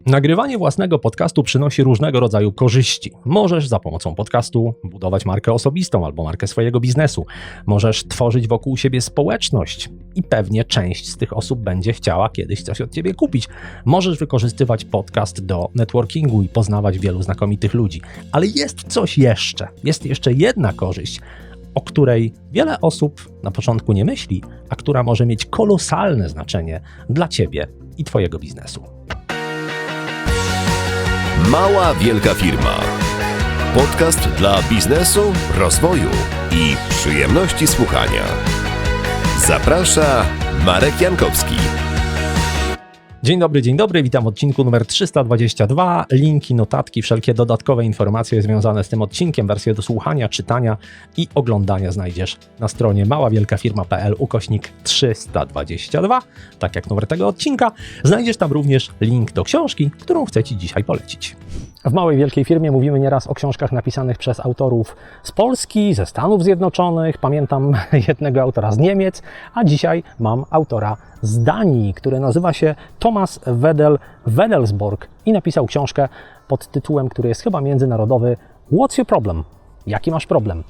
Nagrywanie własnego podcastu przynosi różnego rodzaju korzyści. Możesz za pomocą podcastu budować markę osobistą albo markę swojego biznesu. Możesz tworzyć wokół siebie społeczność i pewnie część z tych osób będzie chciała kiedyś coś od ciebie kupić. Możesz wykorzystywać podcast do networkingu i poznawać wielu znakomitych ludzi. Ale jest coś jeszcze. Jest jeszcze jedna korzyść, o której wiele osób na początku nie myśli, a która może mieć kolosalne znaczenie dla ciebie i twojego biznesu. Mała Wielka Firma. Podcast dla biznesu, rozwoju i przyjemności słuchania. Zaprasza Marek Jankowski. Dzień dobry, witam w odcinku numer 322. Linki, notatki, wszelkie dodatkowe informacje związane z tym odcinkiem, wersje do słuchania, czytania i oglądania znajdziesz na stronie maławielkafirma.pl/322, tak jak numer tego odcinka. Znajdziesz tam również link do książki, którą chcę Ci dzisiaj polecić. W Małej Wielkiej Firmie mówimy nieraz o książkach napisanych przez autorów z Polski, ze Stanów Zjednoczonych, pamiętam jednego autora z Niemiec, a dzisiaj mam autora z Danii, który nazywa się Thomas Wedel-Wedelsborg i napisał książkę pod tytułem, który jest chyba międzynarodowy, What's your problem? Jaki masz problem?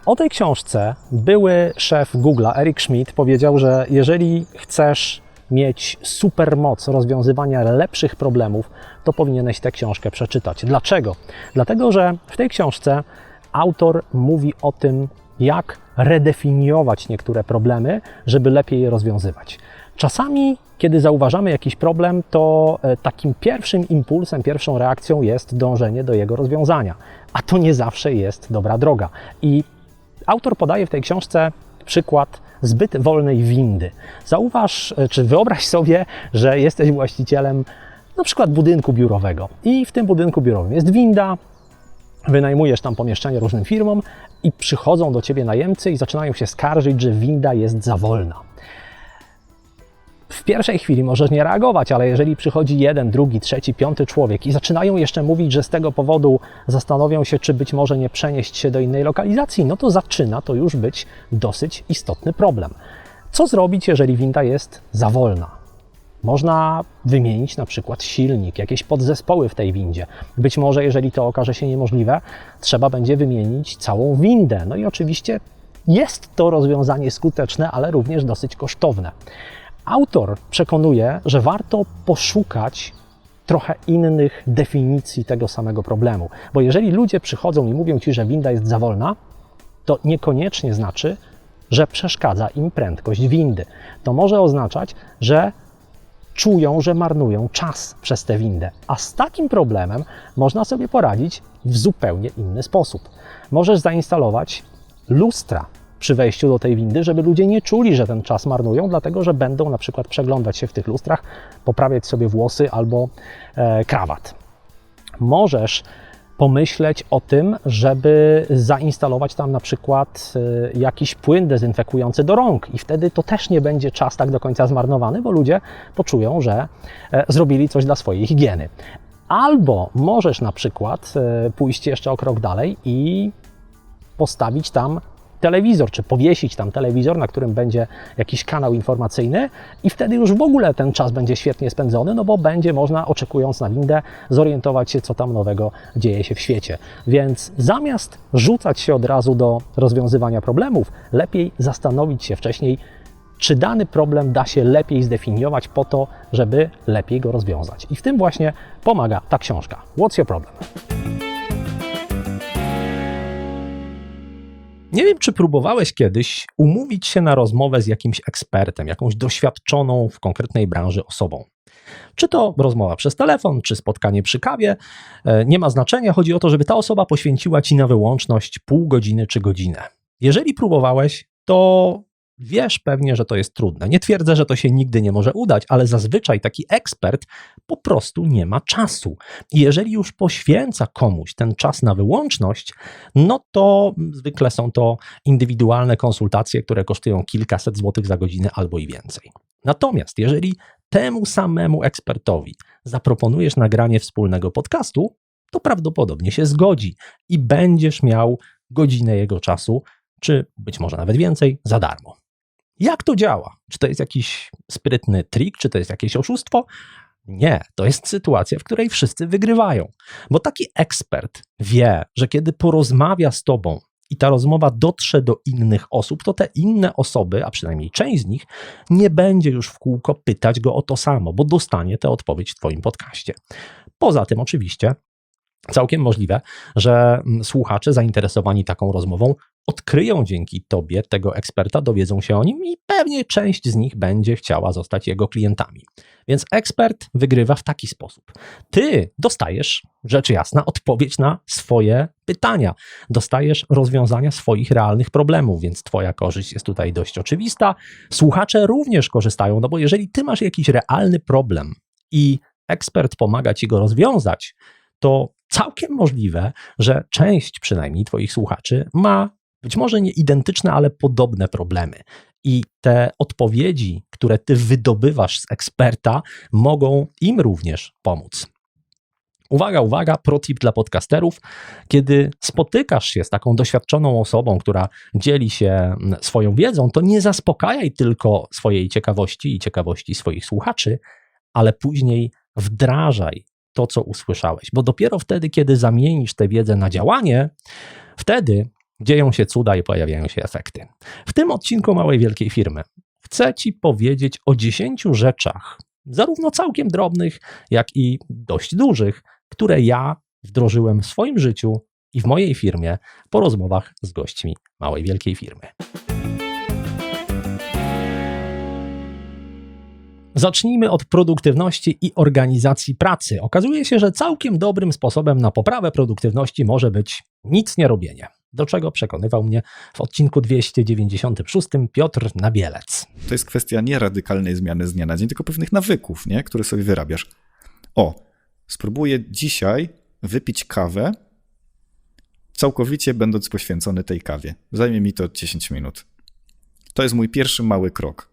O tej książce były szef Google'a, Eric Schmidt, powiedział, że jeżeli chcesz mieć supermoc rozwiązywania lepszych problemów, to powinieneś tę książkę przeczytać. Dlaczego? Dlatego, że w tej książce autor mówi o tym, jak redefiniować niektóre problemy, żeby lepiej je rozwiązywać. Czasami, kiedy zauważamy jakiś problem, to takim pierwszym impulsem, pierwszą reakcją jest dążenie do jego rozwiązania. A to nie zawsze jest dobra droga. I autor podaje w tej książce przykład zbyt wolnej windy. Zauważ, czy wyobraź sobie, że jesteś właścicielem na przykład budynku biurowego i w tym budynku biurowym jest winda, wynajmujesz tam pomieszczenie różnym firmom i przychodzą do ciebie najemcy i zaczynają się skarżyć, że winda jest za wolna. W pierwszej chwili możesz nie reagować, ale jeżeli przychodzi jeden, drugi, trzeci, piąty człowiek i zaczynają jeszcze mówić, że z tego powodu zastanowią się, czy być może nie przenieść się do innej lokalizacji, no to zaczyna to już być dosyć istotny problem. Co zrobić, jeżeli winda jest za wolna? Można wymienić na przykład silnik, jakieś podzespoły w tej windzie. Być może, jeżeli to okaże się niemożliwe, trzeba będzie wymienić całą windę. No i oczywiście jest to rozwiązanie skuteczne, ale również dosyć kosztowne. Autor przekonuje, że warto poszukać trochę innych definicji tego samego problemu. Bo jeżeli ludzie przychodzą i mówią ci, że winda jest za wolna, to niekoniecznie znaczy, że przeszkadza im prędkość windy. To może oznaczać, że czują, że marnują czas przez tę windę. A z takim problemem można sobie poradzić w zupełnie inny sposób. Możesz zainstalować lustra przy wejściu do tej windy, żeby ludzie nie czuli, że ten czas marnują, dlatego że będą na przykład przeglądać się w tych lustrach, poprawiać sobie włosy albo krawat. Możesz pomyśleć o tym, żeby zainstalować tam na przykład jakiś płyn dezynfekujący do rąk i wtedy to też nie będzie czas tak do końca zmarnowany, bo ludzie poczują, że zrobili coś dla swojej higieny. Albo możesz na przykład pójść jeszcze o krok dalej i postawić tam telewizor, czy powiesić tam telewizor, na którym będzie jakiś kanał informacyjny i wtedy już w ogóle ten czas będzie świetnie spędzony, no bo będzie można, oczekując na windę, zorientować się, co tam nowego dzieje się w świecie. Więc zamiast rzucać się od razu do rozwiązywania problemów, lepiej zastanowić się wcześniej, czy dany problem da się lepiej zdefiniować po to, żeby lepiej go rozwiązać. I w tym właśnie pomaga ta książka. What's your problem? Nie wiem, czy próbowałeś kiedyś umówić się na rozmowę z jakimś ekspertem, jakąś doświadczoną w konkretnej branży osobą. Czy to rozmowa przez telefon, czy spotkanie przy kawie, nie ma znaczenia. Chodzi o to, żeby ta osoba poświęciła ci na wyłączność pół godziny czy godzinę. Jeżeli próbowałeś, to wiesz pewnie, że to jest trudne. Nie twierdzę, że to się nigdy nie może udać, ale zazwyczaj taki ekspert po prostu nie ma czasu. I jeżeli już poświęca komuś ten czas na wyłączność, no to zwykle są to indywidualne konsultacje, które kosztują kilkaset złotych za godzinę albo i więcej. Natomiast jeżeli temu samemu ekspertowi zaproponujesz nagranie wspólnego podcastu, to prawdopodobnie się zgodzi i będziesz miał godzinę jego czasu, czy być może nawet więcej, za darmo. Jak to działa? Czy to jest jakiś sprytny trik, czy to jest jakieś oszustwo? Nie, to jest sytuacja, w której wszyscy wygrywają. Bo taki ekspert wie, że kiedy porozmawia z tobą i ta rozmowa dotrze do innych osób, to te inne osoby, a przynajmniej część z nich, nie będzie już w kółko pytać go o to samo, bo dostanie tę odpowiedź w twoim podcaście. Poza tym oczywiście całkiem możliwe, że słuchacze zainteresowani taką rozmową odkryją dzięki tobie tego eksperta, dowiedzą się o nim i pewnie część z nich będzie chciała zostać jego klientami. Więc ekspert wygrywa w taki sposób. Ty dostajesz, rzecz jasna, odpowiedź na swoje pytania. Dostajesz rozwiązania swoich realnych problemów, więc twoja korzyść jest tutaj dość oczywista. Słuchacze również korzystają, no bo jeżeli ty masz jakiś realny problem i ekspert pomaga ci go rozwiązać, to całkiem możliwe, że część przynajmniej twoich słuchaczy ma być może nie identyczne, ale podobne problemy. I te odpowiedzi, które ty wydobywasz z eksperta, mogą im również pomóc. Uwaga, uwaga, protip dla podcasterów. Kiedy spotykasz się z taką doświadczoną osobą, która dzieli się swoją wiedzą, to nie zaspokajaj tylko swojej ciekawości i ciekawości swoich słuchaczy, ale później wdrażaj to, co usłyszałeś. Bo dopiero wtedy, kiedy zamienisz tę wiedzę na działanie, wtedy dzieją się cuda i pojawiają się efekty. W tym odcinku Małej Wielkiej Firmy chcę ci powiedzieć o 10 rzeczach, zarówno całkiem drobnych, jak i dość dużych, które ja wdrożyłem w swoim życiu i w mojej firmie po rozmowach z gośćmi Małej Wielkiej Firmy. Zacznijmy od produktywności i organizacji pracy. Okazuje się, że całkiem dobrym sposobem na poprawę produktywności może być nic nie robienie. Do czego przekonywał mnie w odcinku 296 Piotr Nabielec. To jest kwestia nie radykalnej zmiany z dnia na dzień, tylko pewnych nawyków, nie? Które sobie wyrabiasz. Spróbuję dzisiaj wypić kawę, całkowicie będąc poświęcony tej kawie. Zajmie mi to 10 minut. To jest mój pierwszy mały krok.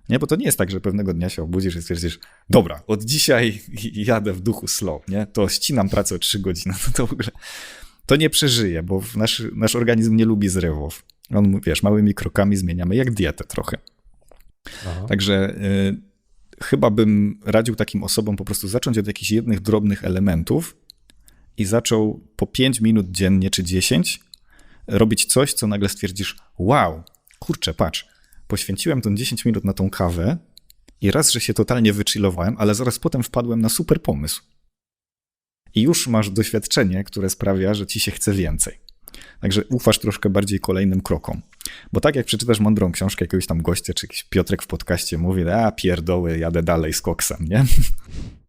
Nie, bo to nie jest tak, że pewnego dnia się obudzisz i stwierdzisz, dobra, od dzisiaj jadę w duchu slow, nie? To ścinam pracę o 3 godziny. To w ogóle to nie przeżyje, bo nasz organizm nie lubi zrywów. On, małymi krokami zmieniamy, jak dietę trochę. Aha. Także chyba bym radził takim osobom po prostu zacząć od jakichś jednych drobnych elementów i zaczął po 5 minut dziennie czy 10 robić coś, co nagle stwierdzisz, wow, kurczę, patrz, poświęciłem tą 10 minut na tą kawę i raz, że się totalnie wychillowałem, ale zaraz potem wpadłem na super pomysł. I już masz doświadczenie, które sprawia, że ci się chce więcej. Także ufasz troszkę bardziej kolejnym krokom. Bo tak jak przeczytasz mądrą książkę jakiegoś tam gościa, czy jakiś Piotrek w podcaście mówi, pierdoły, jadę dalej z koksem, nie?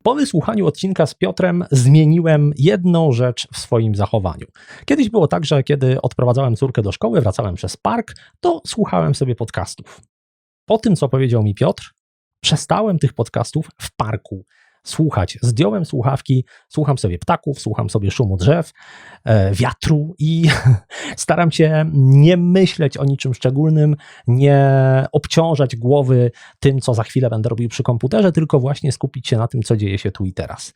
Po wysłuchaniu odcinka z Piotrem zmieniłem jedną rzecz w swoim zachowaniu. Kiedyś było tak, że kiedy odprowadzałem córkę do szkoły, wracałem przez park, to słuchałem sobie podcastów. Po tym, co powiedział mi Piotr, przestałem tych podcastów w parku słuchać. Zdjąłem słuchawki, słucham sobie ptaków, słucham sobie szumu drzew, wiatru i staram się nie myśleć o niczym szczególnym, nie obciążać głowy tym, co za chwilę będę robił przy komputerze, tylko właśnie skupić się na tym, co dzieje się tu i teraz.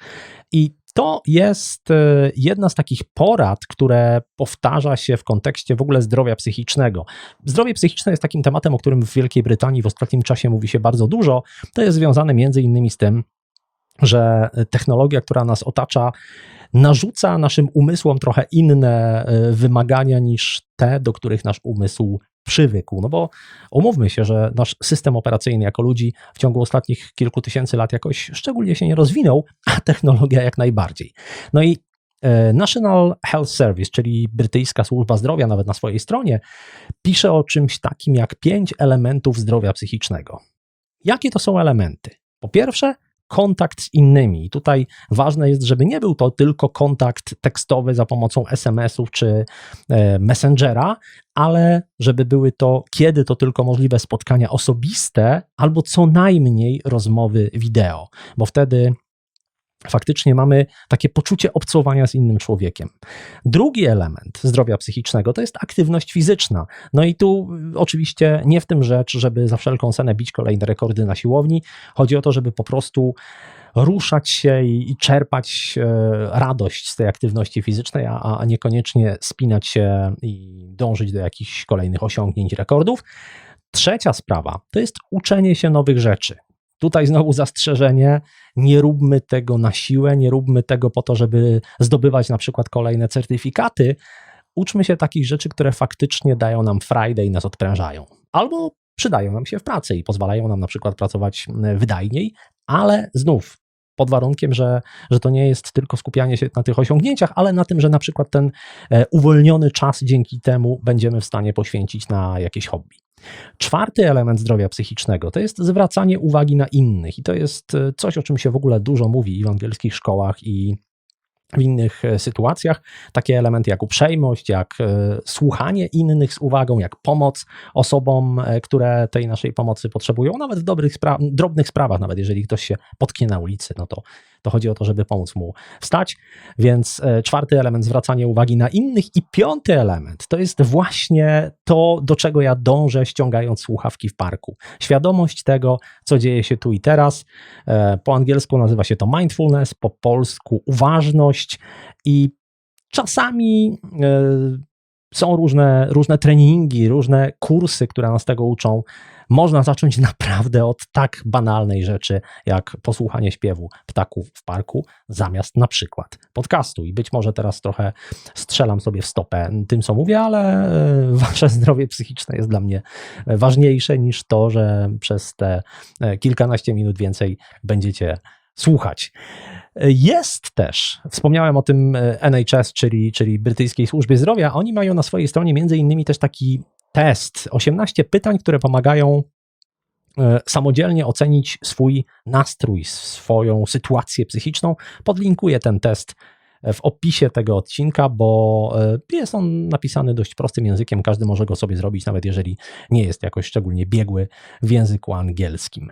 I to jest jedna z takich porad, które powtarza się w kontekście w ogóle zdrowia psychicznego. Zdrowie psychiczne jest takim tematem, o którym w Wielkiej Brytanii w ostatnim czasie mówi się bardzo dużo. To jest związane między innymi z tym, że technologia, która nas otacza, narzuca naszym umysłom trochę inne wymagania niż te, do których nasz umysł przywykł. No bo umówmy się, że nasz system operacyjny jako ludzi w ciągu ostatnich kilku tysięcy lat jakoś szczególnie się nie rozwinął, a technologia jak najbardziej. No i National Health Service, czyli brytyjska służba zdrowia, nawet na swojej stronie, pisze o czymś takim jak 5 elementów zdrowia psychicznego. Jakie to są elementy? Po pierwsze, kontakt z innymi. I tutaj ważne jest, żeby nie był to tylko kontakt tekstowy za pomocą SMS-ów czy Messengera, ale żeby były to, kiedy to tylko możliwe, spotkania osobiste albo co najmniej rozmowy wideo, bo wtedy faktycznie mamy takie poczucie obcowania z innym człowiekiem. Drugi element zdrowia psychicznego to jest aktywność fizyczna. No i tu oczywiście nie w tym rzecz, żeby za wszelką cenę bić kolejne rekordy na siłowni. Chodzi o to, żeby po prostu ruszać się i czerpać radość z tej aktywności fizycznej, a niekoniecznie spinać się i dążyć do jakichś kolejnych osiągnięć, rekordów. Trzecia sprawa to jest uczenie się nowych rzeczy. Tutaj znowu zastrzeżenie, nie róbmy tego na siłę, nie róbmy tego po to, żeby zdobywać na przykład kolejne certyfikaty. Uczmy się takich rzeczy, które faktycznie dają nam frajdę i nas odprężają. Albo przydają nam się w pracy i pozwalają nam na przykład pracować wydajniej, ale znów pod warunkiem, że to nie jest tylko skupianie się na tych osiągnięciach, ale na tym, że na przykład ten uwolniony czas dzięki temu będziemy w stanie poświęcić na jakieś hobby. Czwarty element zdrowia psychicznego to jest zwracanie uwagi na innych i to jest coś, o czym się w ogóle dużo mówi i w angielskich szkołach, i w innych sytuacjach. Takie elementy jak uprzejmość, jak słuchanie innych z uwagą, jak pomoc osobom, które tej naszej pomocy potrzebują, nawet w drobnych sprawach, nawet jeżeli ktoś się potknie na ulicy, no to chodzi o to, żeby pomóc mu wstać. Więc czwarty element, zwracanie uwagi na innych, i piąty element to jest właśnie to, do czego ja dążę, ściągając słuchawki w parku. Świadomość tego, co dzieje się tu i teraz. Po angielsku nazywa się to mindfulness, po polsku uważność, i czasami są różne treningi, różne kursy, które nas tego uczą. Można zacząć naprawdę od tak banalnej rzeczy, jak posłuchanie śpiewu ptaków w parku, zamiast na przykład podcastu. I być może teraz trochę strzelam sobie w stopę tym, co mówię, ale wasze zdrowie psychiczne jest dla mnie ważniejsze niż to, że przez te kilkanaście minut więcej będziecie słuchać. Jest też, wspomniałem o tym NHS, czyli Brytyjskiej Służbie Zdrowia, oni mają na swojej stronie między innymi też taki test, 18 pytań, które pomagają samodzielnie ocenić swój nastrój, swoją sytuację psychiczną. Podlinkuję ten test w opisie tego odcinka, bo jest on napisany dość prostym językiem, każdy może go sobie zrobić, nawet jeżeli nie jest jakoś szczególnie biegły w języku angielskim.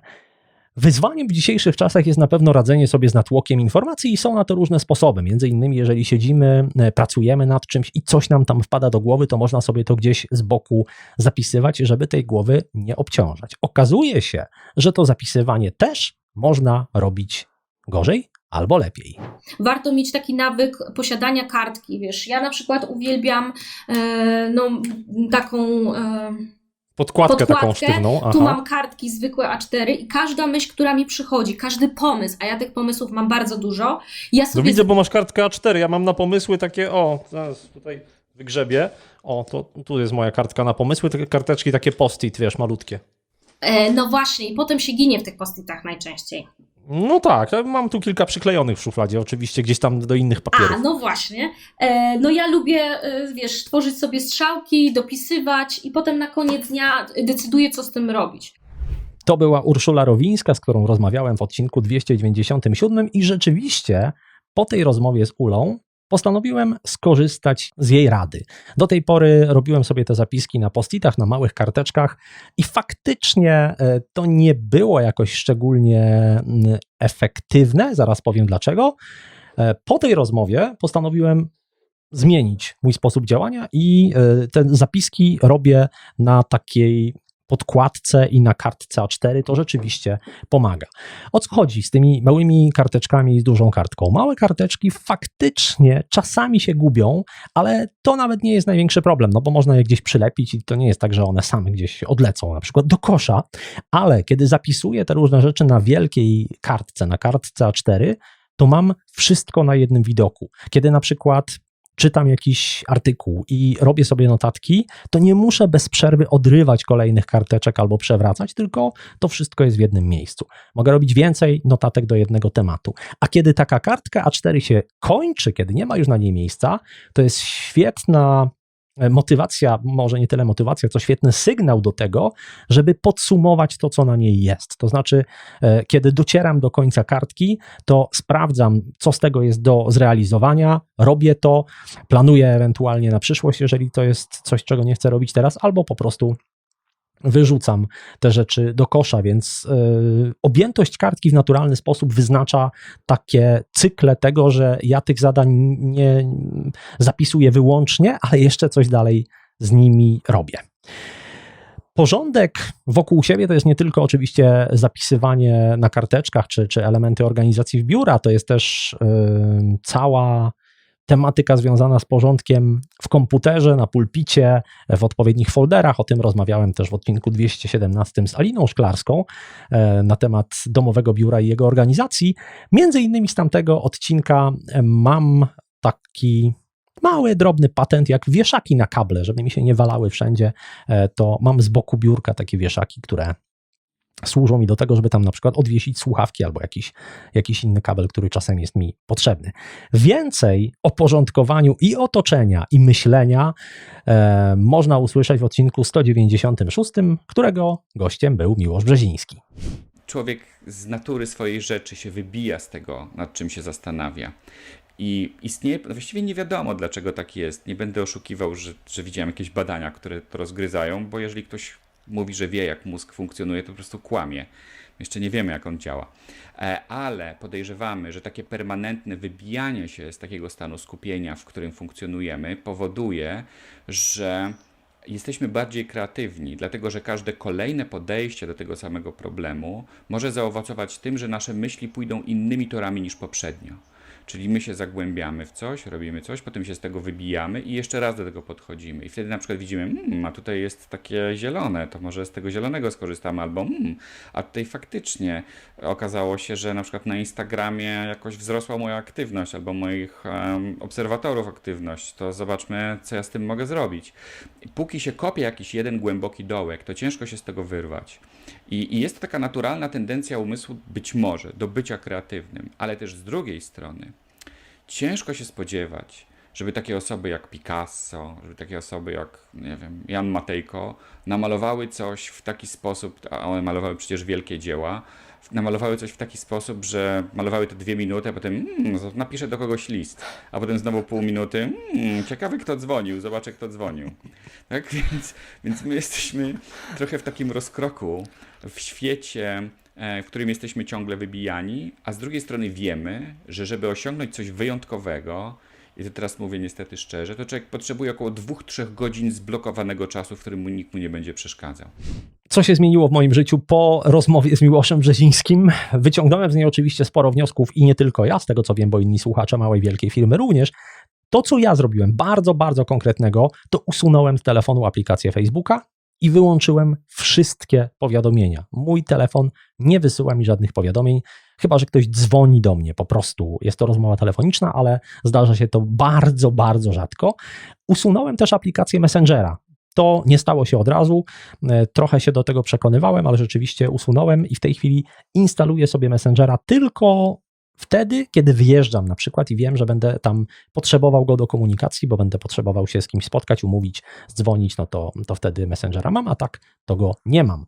Wyzwaniem w dzisiejszych czasach jest na pewno radzenie sobie z natłokiem informacji i są na to różne sposoby. Między innymi, jeżeli siedzimy, pracujemy nad czymś i coś nam tam wpada do głowy, to można sobie to gdzieś z boku zapisywać, żeby tej głowy nie obciążać. Okazuje się, że to zapisywanie też można robić gorzej albo lepiej. Warto mieć taki nawyk posiadania kartki, wiesz. Ja na przykład uwielbiam taką... Podkładkę taką sztywną. Aha. Tu mam kartki zwykłe A4 i każda myśl, która mi przychodzi, każdy pomysł, a ja tych pomysłów mam bardzo dużo. Ja sobie... No widzę, bo masz kartkę A4, ja mam na pomysły takie, zaraz tutaj wygrzebię. Tu jest moja kartka na pomysły, takie karteczki takie post-it, wiesz, malutkie. No właśnie, i potem się ginie w tych post-itach najczęściej. No tak, ja mam tu kilka przyklejonych w szufladzie, oczywiście gdzieś tam do innych papierów. No właśnie. No ja lubię, wiesz, tworzyć sobie strzałki, dopisywać i potem na koniec dnia decyduję, co z tym robić. To była Urszula Rowińska, z którą rozmawiałem w odcinku 297 i rzeczywiście po tej rozmowie z Ulą postanowiłem skorzystać z jej rady. Do tej pory robiłem sobie te zapiski na post-itach, na małych karteczkach i faktycznie to nie było jakoś szczególnie efektywne, zaraz powiem dlaczego. Po tej rozmowie postanowiłem zmienić mój sposób działania i te zapiski robię na takiej podkładce i na kartce A4, to rzeczywiście pomaga. O co chodzi z tymi małymi karteczkami i z dużą kartką? Małe karteczki faktycznie czasami się gubią, ale to nawet nie jest największy problem, no bo można je gdzieś przylepić i to nie jest tak, że one same gdzieś odlecą, na przykład do kosza, ale kiedy zapisuję te różne rzeczy na wielkiej kartce, na kartce A4, to mam wszystko na jednym widoku. Kiedy na przykład czytam jakiś artykuł i robię sobie notatki, to nie muszę bez przerwy odrywać kolejnych karteczek albo przewracać, tylko to wszystko jest w jednym miejscu. Mogę robić więcej notatek do jednego tematu. A kiedy taka kartka A4 się kończy, kiedy nie ma już na niej miejsca, to jest świetna motywacja, może nie tyle motywacja, co świetny sygnał do tego, żeby podsumować to, co na niej jest. To znaczy, kiedy docieram do końca kartki, to sprawdzam, co z tego jest do zrealizowania, robię to, planuję ewentualnie na przyszłość, jeżeli to jest coś, czego nie chcę robić teraz, albo po prostu wyrzucam te rzeczy do kosza, więc objętość kartki w naturalny sposób wyznacza takie cykle tego, że ja tych zadań nie zapisuję wyłącznie, ale jeszcze coś dalej z nimi robię. Porządek wokół siebie to jest nie tylko oczywiście zapisywanie na karteczkach czy elementy organizacji w biura, to jest też cała tematyka związana z porządkiem w komputerze, na pulpicie, w odpowiednich folderach. O tym rozmawiałem też w odcinku 217 z Aliną Szklarską na temat domowego biura i jego organizacji. Między innymi z tamtego odcinka mam taki mały, drobny patent, jak wieszaki na kable, żeby mi się nie walały wszędzie, to mam z boku biurka takie wieszaki, które służą mi do tego, żeby tam na przykład odwiesić słuchawki albo jakiś inny kabel, który czasem jest mi potrzebny. Więcej o porządkowaniu i otoczenia, i myślenia można usłyszeć w odcinku 196, którego gościem był Miłosz Brzeziński. Człowiek z natury swojej rzeczy się wybija z tego, nad czym się zastanawia. I istnieje, właściwie nie wiadomo, dlaczego tak jest. Nie będę oszukiwał, że widziałem jakieś badania, które to rozgryzają, bo jeżeli ktoś mówi, że wie, jak mózg funkcjonuje, to po prostu kłamie. Jeszcze nie wiemy, jak on działa. Ale podejrzewamy, że takie permanentne wybijanie się z takiego stanu skupienia, w którym funkcjonujemy, powoduje, że jesteśmy bardziej kreatywni, dlatego że każde kolejne podejście do tego samego problemu może zaowocować tym, że nasze myśli pójdą innymi torami niż poprzednio. Czyli my się zagłębiamy w coś, robimy coś, potem się z tego wybijamy i jeszcze raz do tego podchodzimy. I wtedy na przykład widzimy, a tutaj jest takie zielone, to może z tego zielonego skorzystamy, albo a tutaj faktycznie okazało się, że na przykład na Instagramie jakoś wzrosła moja aktywność, albo moich obserwatorów aktywność, to zobaczmy, co ja z tym mogę zrobić. I póki się kopie jakiś jeden głęboki dołek, to ciężko się z tego wyrwać. I jest to taka naturalna tendencja umysłu, być może, do bycia kreatywnym, ale też z drugiej strony ciężko się spodziewać, żeby takie osoby jak Picasso, żeby takie osoby jak, nie wiem, Jan Matejko namalowały coś w taki sposób, a one malowały przecież wielkie dzieła, namalowały coś w taki sposób, że malowały to 2 minuty, a potem napiszę do kogoś list, a potem znowu pół minuty, ciekawy kto dzwonił, zobaczę kto dzwonił. Tak, więc my jesteśmy trochę w takim rozkroku w świecie, w którym jesteśmy ciągle wybijani, a z drugiej strony wiemy, że żeby osiągnąć coś wyjątkowego, i to teraz mówię niestety szczerze, to człowiek potrzebuje około 2-3 godzin zblokowanego czasu, w którym nikt mu nie będzie przeszkadzał. Co się zmieniło w moim życiu po rozmowie z Miłoszem Brzezińskim? Wyciągnąłem z niej oczywiście sporo wniosków i nie tylko ja, z tego co wiem, bo inni słuchacze małej, wielkiej firmy również. To, co ja zrobiłem bardzo, bardzo konkretnego, to usunąłem z telefonu aplikację Facebooka i wyłączyłem wszystkie powiadomienia. Mój telefon nie wysyła mi żadnych powiadomień, chyba że ktoś dzwoni do mnie po prostu. Jest to rozmowa telefoniczna, ale zdarza się to bardzo, bardzo rzadko. Usunąłem też aplikację Messengera. To nie stało się od razu, trochę się do tego przekonywałem, ale rzeczywiście usunąłem i w tej chwili instaluję sobie Messengera tylko wtedy, kiedy wyjeżdżam na przykład i wiem, że będę tam potrzebował go do komunikacji, bo będę potrzebował się z kimś spotkać, umówić, dzwonić, no to wtedy Messengera mam, a tak to go nie mam.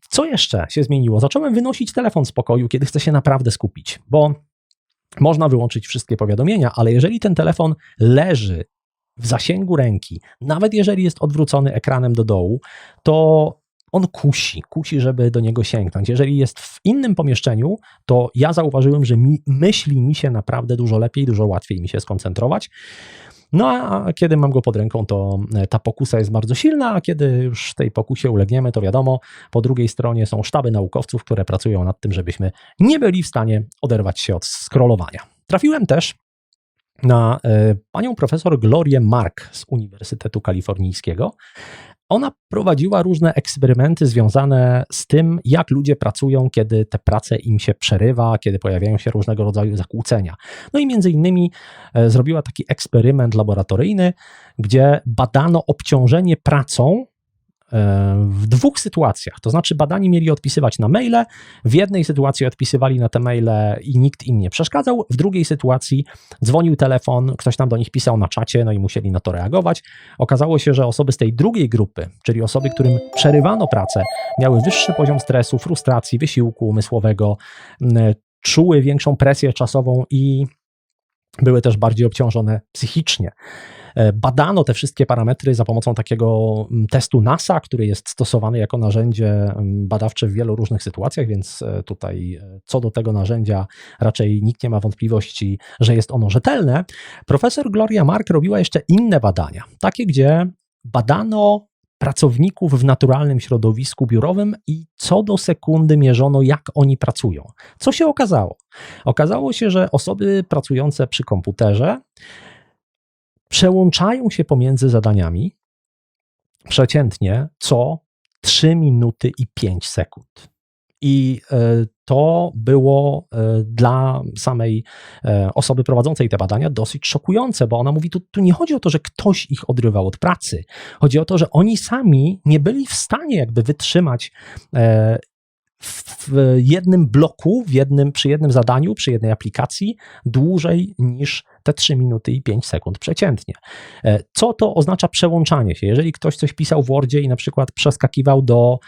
Co jeszcze się zmieniło? Zacząłem wynosić telefon z pokoju, kiedy chcę się naprawdę skupić, bo można wyłączyć wszystkie powiadomienia, ale jeżeli ten telefon leży w zasięgu ręki, nawet jeżeli jest odwrócony ekranem do dołu, to on kusi, żeby do niego sięgnąć. Jeżeli jest w innym pomieszczeniu, to ja zauważyłem, że myśli mi się naprawdę dużo lepiej, dużo łatwiej mi się skoncentrować. No a kiedy mam go pod ręką, to ta pokusa jest bardzo silna, a kiedy już tej pokusie ulegniemy, to wiadomo, po drugiej stronie są sztaby naukowców, które pracują nad tym, żebyśmy nie byli w stanie oderwać się od scrollowania. Trafiłem też na panią profesor Glorię Mark z Uniwersytetu Kalifornijskiego. Ona prowadziła różne eksperymenty związane z tym, jak ludzie pracują, kiedy te prace im się przerywa, kiedy pojawiają się różnego rodzaju zakłócenia. No i między innymi zrobiła taki eksperyment laboratoryjny, gdzie badano obciążenie pracą w 2 sytuacjach. To znaczy badani mieli odpisywać na maile, w jednej sytuacji odpisywali na te maile i nikt im nie przeszkadzał, w drugiej sytuacji dzwonił telefon, ktoś tam do nich pisał na czacie, no i musieli na to reagować. Okazało się, że osoby z tej drugiej grupy, czyli osoby, którym przerywano pracę, miały wyższy poziom stresu, frustracji, wysiłku umysłowego, czuły większą presję czasową i były też bardziej obciążone psychicznie. Badano te wszystkie parametry za pomocą takiego testu NASA, który jest stosowany jako narzędzie badawcze w wielu różnych sytuacjach, więc tutaj co do tego narzędzia raczej nikt nie ma wątpliwości, że jest ono rzetelne. Profesor Gloria Mark robiła jeszcze inne badania, takie gdzie badano pracowników w naturalnym środowisku biurowym i co do sekundy mierzono, jak oni pracują. Co się okazało? Okazało się, że osoby pracujące przy komputerze przełączają się pomiędzy zadaniami przeciętnie co 3 minuty i 5 sekund. I to było dla samej osoby prowadzącej te badania dosyć szokujące, bo ona mówi, tu nie chodzi o to, że ktoś ich odrywał od pracy. Chodzi o to, że oni sami nie byli w stanie jakby wytrzymać w jednym bloku, przy jednym zadaniu, przy jednej aplikacji dłużej niż te 3 minuty i 5 sekund przeciętnie. Co to oznacza przełączanie się? Jeżeli ktoś coś pisał w Wordzie i na przykład przeskakiwał do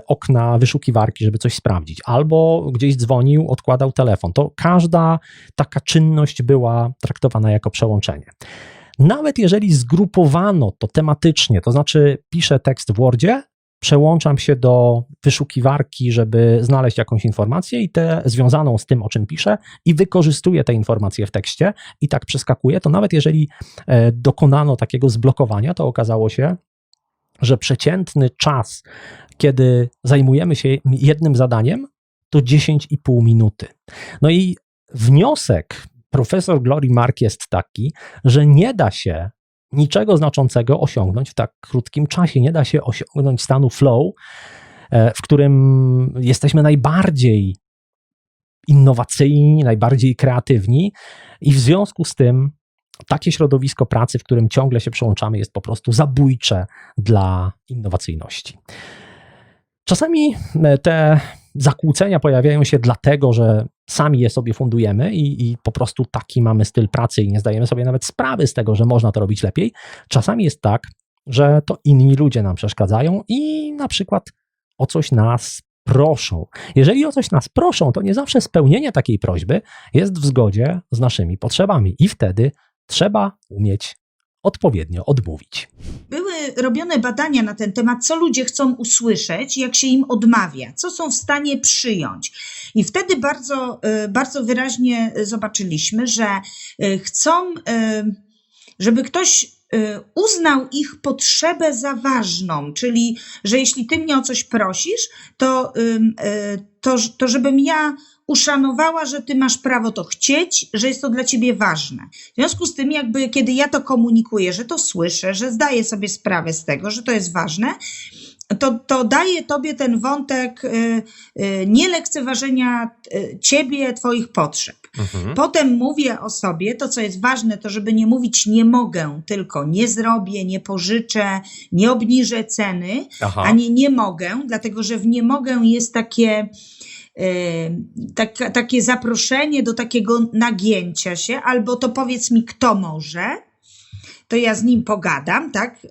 okna wyszukiwarki, żeby coś sprawdzić, albo gdzieś dzwonił, odkładał telefon, to każda taka czynność była traktowana jako przełączenie. Nawet jeżeli zgrupowano to tematycznie, to znaczy piszę tekst w Wordzie, przełączam się do wyszukiwarki, żeby znaleźć jakąś informację i tę związaną z tym, o czym piszę, i wykorzystuję te informacje w tekście i tak przeskakuję, to nawet jeżeli dokonano takiego zblokowania, to okazało się, że przeciętny czas, kiedy zajmujemy się jednym zadaniem, to 10,5 minuty. No i wniosek profesor Glory Mark jest taki, że nie da się niczego znaczącego osiągnąć w tak krótkim czasie. Nie da się osiągnąć stanu flow, w którym jesteśmy najbardziej innowacyjni, najbardziej kreatywni i w związku z tym takie środowisko pracy, w którym ciągle się przełączamy, jest po prostu zabójcze dla innowacyjności. Czasami te zakłócenia pojawiają się dlatego, że sami je sobie fundujemy i po prostu taki mamy styl pracy i nie zdajemy sobie nawet sprawy z tego, że można to robić lepiej. Czasami jest tak, że to inni ludzie nam przeszkadzają i na przykład o coś nas proszą. Jeżeli o coś nas proszą, to nie zawsze spełnienie takiej prośby jest w zgodzie z naszymi potrzebami i wtedy trzeba umieć odpowiednio odmówić. Były robione badania na ten temat, co ludzie chcą usłyszeć, jak się im odmawia, co są w stanie przyjąć. I wtedy bardzo wyraźnie zobaczyliśmy, że chcą, żeby ktoś uznał ich potrzebę za ważną, czyli że jeśli ty mnie o coś prosisz, to żebym ja uszanowała, że ty masz prawo to chcieć, że jest to dla ciebie ważne. W związku z tym, jakby kiedy ja to komunikuję, że to słyszę, że zdaję sobie sprawę z tego, że to jest ważne, to daje tobie ten wątek nielekceważenia ciebie, twoich potrzeb. Potem mówię o sobie, to co jest ważne, to żeby nie mówić nie mogę, tylko nie zrobię, nie pożyczę, nie obniżę ceny, a nie mogę, dlatego że w nie mogę jest takie zaproszenie do takiego nagięcia się, albo to powiedz mi kto może, to ja z nim pogadam, tak?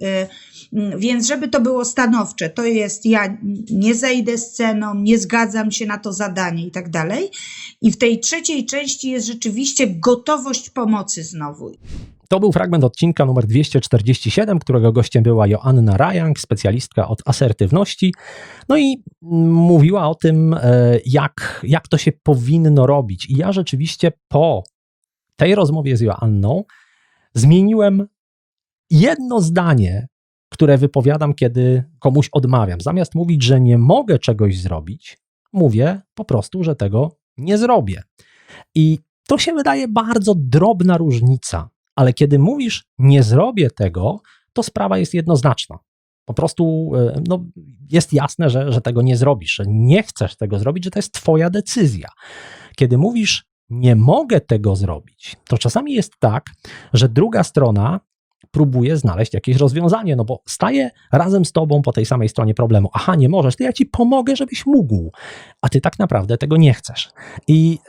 Więc żeby to było stanowcze, to jest ja nie zejdę z ceną, nie zgadzam się na to zadanie i tak dalej. I w tej trzeciej części jest rzeczywiście gotowość pomocy znowu. To był fragment odcinka numer 247, którego gościem była Joanna Rajang, specjalistka od asertywności. No i mówiła o tym, jak to się powinno robić. I ja rzeczywiście po tej rozmowie z Joanną zmieniłem jedno zdanie, które wypowiadam, kiedy komuś odmawiam. Zamiast mówić, że nie mogę czegoś zrobić, mówię po prostu, że tego nie zrobię. I to się wydaje bardzo drobna różnica, ale kiedy mówisz nie zrobię tego, to sprawa jest jednoznaczna. Po prostu jest jasne, że tego nie zrobisz, że nie chcesz tego zrobić, że to jest twoja decyzja. Kiedy mówisz nie mogę tego zrobić, to czasami jest tak, że druga strona próbuje znaleźć jakieś rozwiązanie, no bo staje razem z tobą po tej samej stronie problemu. Aha, nie możesz, to ja ci pomogę, żebyś mógł, a ty tak naprawdę tego nie chcesz. I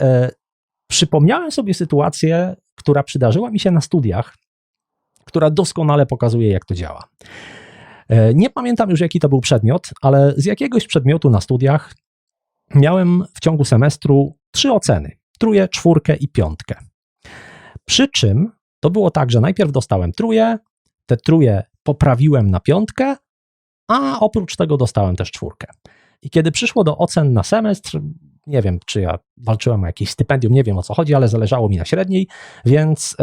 przypomniałem sobie sytuację, która przydarzyła mi się na studiach, która doskonale pokazuje, jak to działa. Nie pamiętam już, jaki to był przedmiot, ale z jakiegoś przedmiotu na studiach miałem w ciągu semestru 3 oceny. 3, 4 i 5. Przy czym to było tak, że najpierw dostałem 3, te 3 poprawiłem na 5, a oprócz tego dostałem też 4. I kiedy przyszło do ocen na semestr, nie wiem, czy ja walczyłem o jakieś stypendium, nie wiem o co chodzi, ale zależało mi na średniej, więc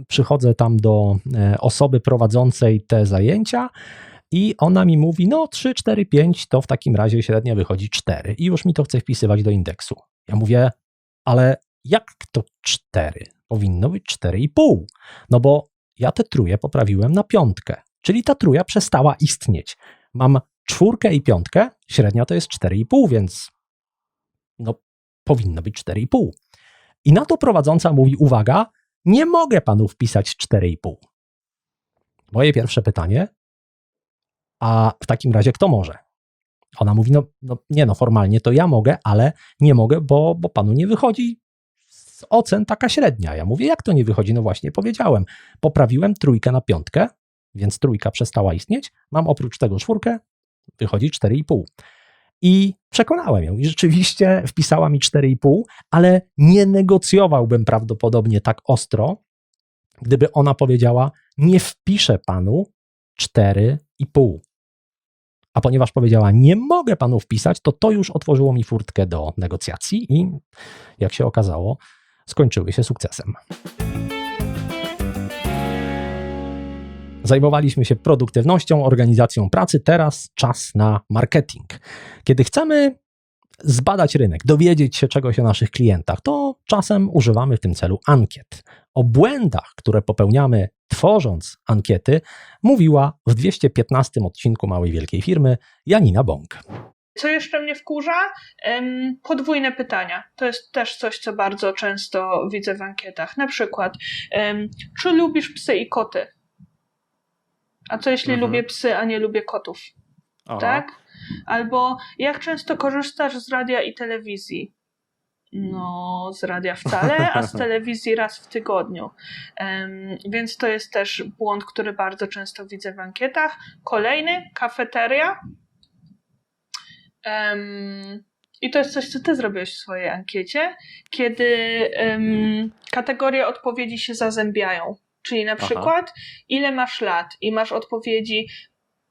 przychodzę tam do osoby prowadzącej te zajęcia I ona mi mówi, no 3, 4, 5 to w takim razie średnia wychodzi 4 i już mi to chce wpisywać do indeksu. Ja mówię, ale jak to 4? Powinno być 4,5. No bo ja tę trójkę poprawiłem na 5, czyli ta trójka przestała istnieć. Mam 4 i 5, średnia to jest 4,5, więc no powinno być 4,5. I na to prowadząca mówi, uwaga, nie mogę panu wpisać 4,5. Moje pierwsze pytanie, a w takim razie kto może? Ona mówi, no formalnie to ja mogę, ale nie mogę, bo panu nie wychodzi z ocen taka średnia. Ja mówię, jak to nie wychodzi? No właśnie powiedziałem, poprawiłem 3 na 5, więc 3 przestała istnieć, mam oprócz tego 4, wychodzi 4,5. I przekonałem ją i rzeczywiście wpisała mi 4,5, ale nie negocjowałbym prawdopodobnie tak ostro, gdyby ona powiedziała, nie wpiszę panu 4,5. A ponieważ powiedziała, nie mogę panu wpisać, to już otworzyło mi furtkę do negocjacji i jak się okazało, skończyły się sukcesem. Zajmowaliśmy się produktywnością, organizacją pracy, teraz czas na marketing. Kiedy chcemy zbadać rynek, dowiedzieć się czegoś o naszych klientach, to czasem używamy w tym celu ankiet. O błędach, które popełniamy tworząc ankiety, mówiła w 215 odcinku Małej Wielkiej Firmy Janina Bąk. Co jeszcze mnie wkurza? Podwójne pytania. To jest też coś, co bardzo często widzę w ankietach. Na przykład, czy lubisz psy i koty? A co jeśli lubię psy, a nie lubię kotów? Aha. Tak? Albo jak często korzystasz z radia i telewizji? No, z radia wcale, a z telewizji raz w tygodniu. Więc to jest też błąd, który bardzo często widzę w ankietach. Kolejny, kafeteria. I to jest coś, co ty zrobiłeś w swojej ankiecie, kiedy kategorie odpowiedzi się zazębiają. Czyli na przykład, ile masz lat i masz odpowiedzi